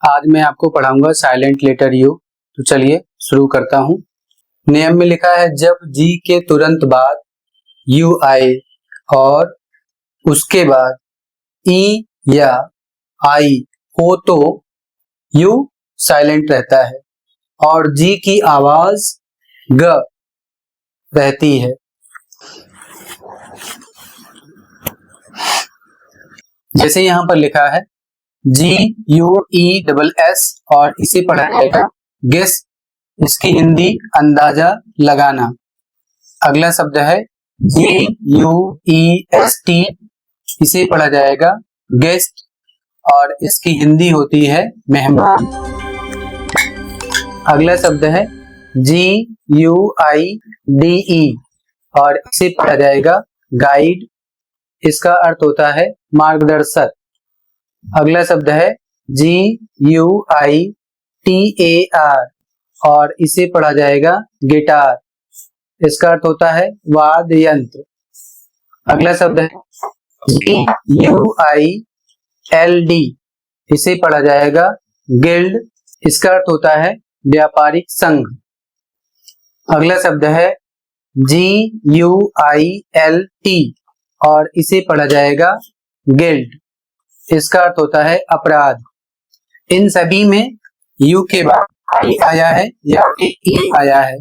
आज मैं आपको पढ़ाऊंगा साइलेंट लेटर यू। तो चलिए शुरू करता हूं। नियम में लिखा है जब जी के तुरंत बाद यू आए और उसके बाद ई या आई हो तो यू साइलेंट रहता है और जी की आवाज ग रहती है। जैसे यहां पर लिखा है GUESS और इसे पढ़ा जाएगा गेस, इसकी हिंदी अंदाजा लगाना। अगला शब्द है GUEST, इसे पढ़ा जाएगा गेस्ट और इसकी हिंदी होती है मेहमान। अगला शब्द है GUIDE और इसे पढ़ा जाएगा गाइड, इसका अर्थ होता है मार्गदर्शक। अगला शब्द है GUITAR और इसे पढ़ा जाएगा गिटार, इसका अर्थ होता है वाद्य यंत्र। अगला शब्द है GUILD, इसे पढ़ा जाएगा गिल्ड, इसका अर्थ होता है व्यापारिक संघ। अगला शब्द है GUILT और इसे पढ़ा जाएगा गिल्ड, इसका अर्थ होता है अपराध। इन सभी में यू के बाद आई आया है या ई आया है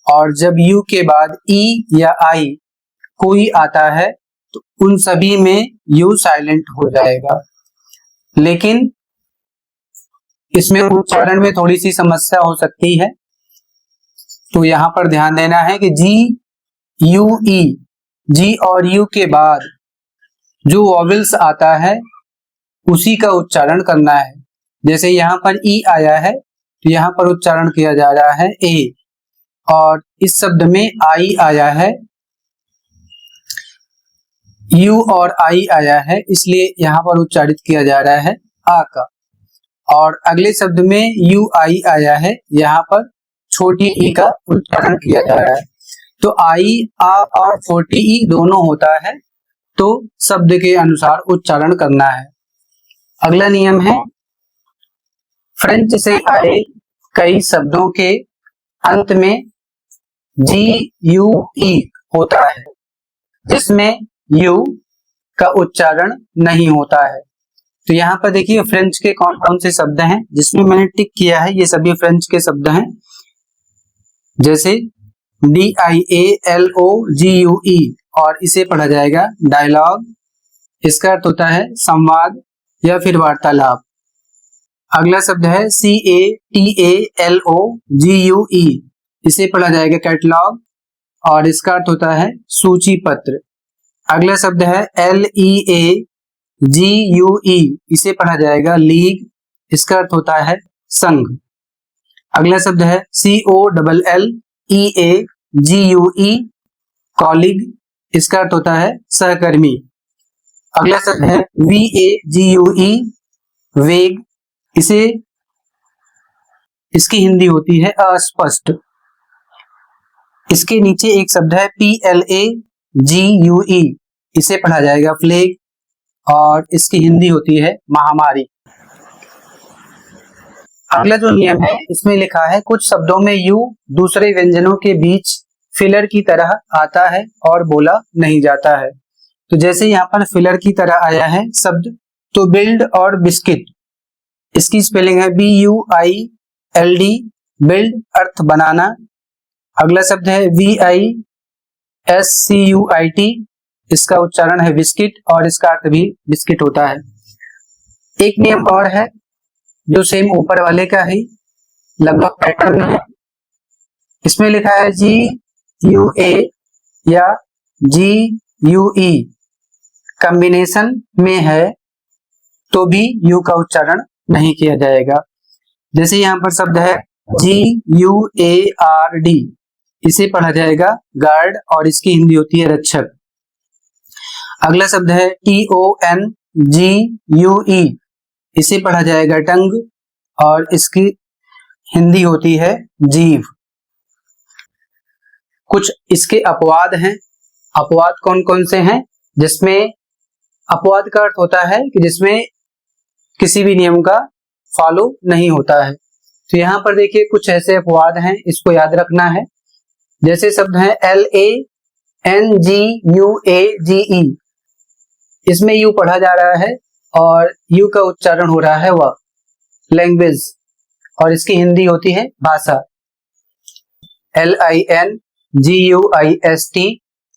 और जब यू के बाद ई या आई कोई आता है तो उन सभी में यू साइलेंट हो जाएगा, लेकिन इसमें उच्चारण में थोड़ी सी समस्या हो सकती है। तो यहां पर ध्यान देना है कि जी और यू के बाद जो वॉवेल्स आता है उसी का उच्चारण करना है। जैसे यहाँ पर ई आया है तो यहाँ पर उच्चारण किया जा रहा है ए, और इस शब्द में आई आया है, यू और आई आया है, इसलिए यहाँ पर उच्चारित किया जा रहा है आ का। और अगले शब्द में यू आई आया है, यहाँ पर छोटी ई का उच्चारण किया जा रहा है। तो आई आ और छोटी ई दोनों होता है, तो शब्द के अनुसार उच्चारण करना है। अगला नियम है फ्रेंच से आए कई शब्दों के अंत में GUE होता है, जिसमें यू का उच्चारण नहीं होता है। तो यहाँ पर देखिए फ्रेंच के कौन कौन से शब्द हैं जिसमें मैंने टिक किया है, ये सभी फ्रेंच के शब्द हैं। जैसे DIALOGUE और इसे पढ़ा जाएगा डायलॉग, इसका अर्थ होता है संवाद या फिर वार्तालाप। अगला शब्द है CATALOGUE, इसे पढ़ा जाएगा कैटलॉग और इसका अर्थ होता है सूची पत्र। अगला शब्द है LEAGUE, इसे पढ़ा जाएगा लीग, इसका अर्थ होता है संघ। अगला शब्द है COLLEAGUE कॉलिग, इसका अर्थ होता है सहकर्मी। अगला शब्द है VAGUE वेग, इसकी हिंदी होती है अस्पष्ट। इसके नीचे एक शब्द है PLAGUE, इसे पढ़ा जाएगा फ्लेग और इसकी हिंदी होती है महामारी। अगला जो नियम है इसमें लिखा है कुछ शब्दों में यू दूसरे व्यंजनों के बीच फिलर की तरह आता है और बोला नहीं जाता है। तो जैसे यहाँ पर फिलर की तरह आया है शब्द तो बिल्ड और बिस्किट, इसकी स्पेलिंग है BUILD, बिल्ड अर्थ बनाना। अगला शब्द है VISCUIT, इसका उच्चारण है बिस्किट और इसका अर्थ भी बिस्किट होता है। एक नियम और है जो सेम ऊपर वाले का ही लगभग पैटर्न है, इसमें लिखा है GUA या GUE कॉम्बिनेशन में है तो भी यू का उच्चारण नहीं किया जाएगा। जैसे यहाँ पर शब्द है GUARD, इसे पढ़ा जाएगा गार्ड और इसकी हिंदी होती है रक्षक। अगला शब्द है TONGUE, इसे पढ़ा जाएगा टंग और इसकी हिंदी होती है जीभ। कुछ इसके अपवाद हैं। अपवाद कौन कौन से हैं? जिसमें अपवाद का अर्थ होता है कि जिसमें किसी भी नियम का फॉलो नहीं होता है। तो यहाँ पर देखिए कुछ ऐसे अपवाद हैं, इसको याद रखना है। जैसे शब्द है LANGUAGE, इसमें यू पढ़ा जा रहा है और यू का उच्चारण हो रहा है वह, लैंग्वेज, और इसकी हिंदी होती है भाषा। LINGUIST,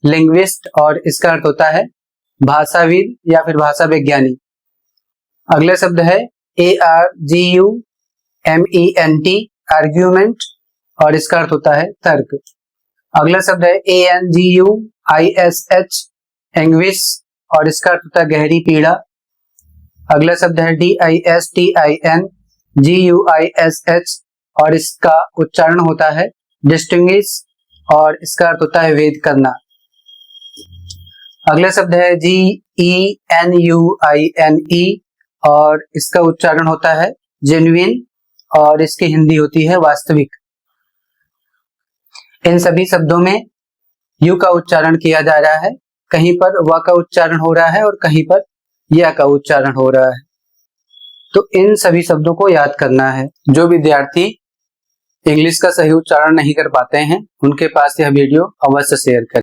लिंग्विस्ट, और इसका अर्थ होता है भाषाविद या फिर भाषा विज्ञानी। अगला शब्द है ARGUMENT, आर्ग्यूमेंट, और इसका अर्थ होता है तर्क। अगला शब्द है ANGUISH, एंग्विश, और इसका अर्थ होता है गहरी पीड़ा। अगला शब्द है DISTINGUISH, और इसका उच्चारण होता है डिस्टिंग्विश, और इसका अर्थ होता है वेद करना। अगला शब्द है GENUINE, और इसका उच्चारण होता है जेन्युइन, और इसकी हिंदी होती है वास्तविक। इन सभी शब्दों में यू का उच्चारण किया जा रहा है, कहीं पर व का उच्चारण हो रहा है और कहीं पर या का उच्चारण हो रहा है। तो इन सभी शब्दों को याद करना है। जो विद्यार्थी इंग्लिश का सही उच्चारण नहीं कर पाते हैं उनके पास यह वीडियो अवश्य शेयर करें।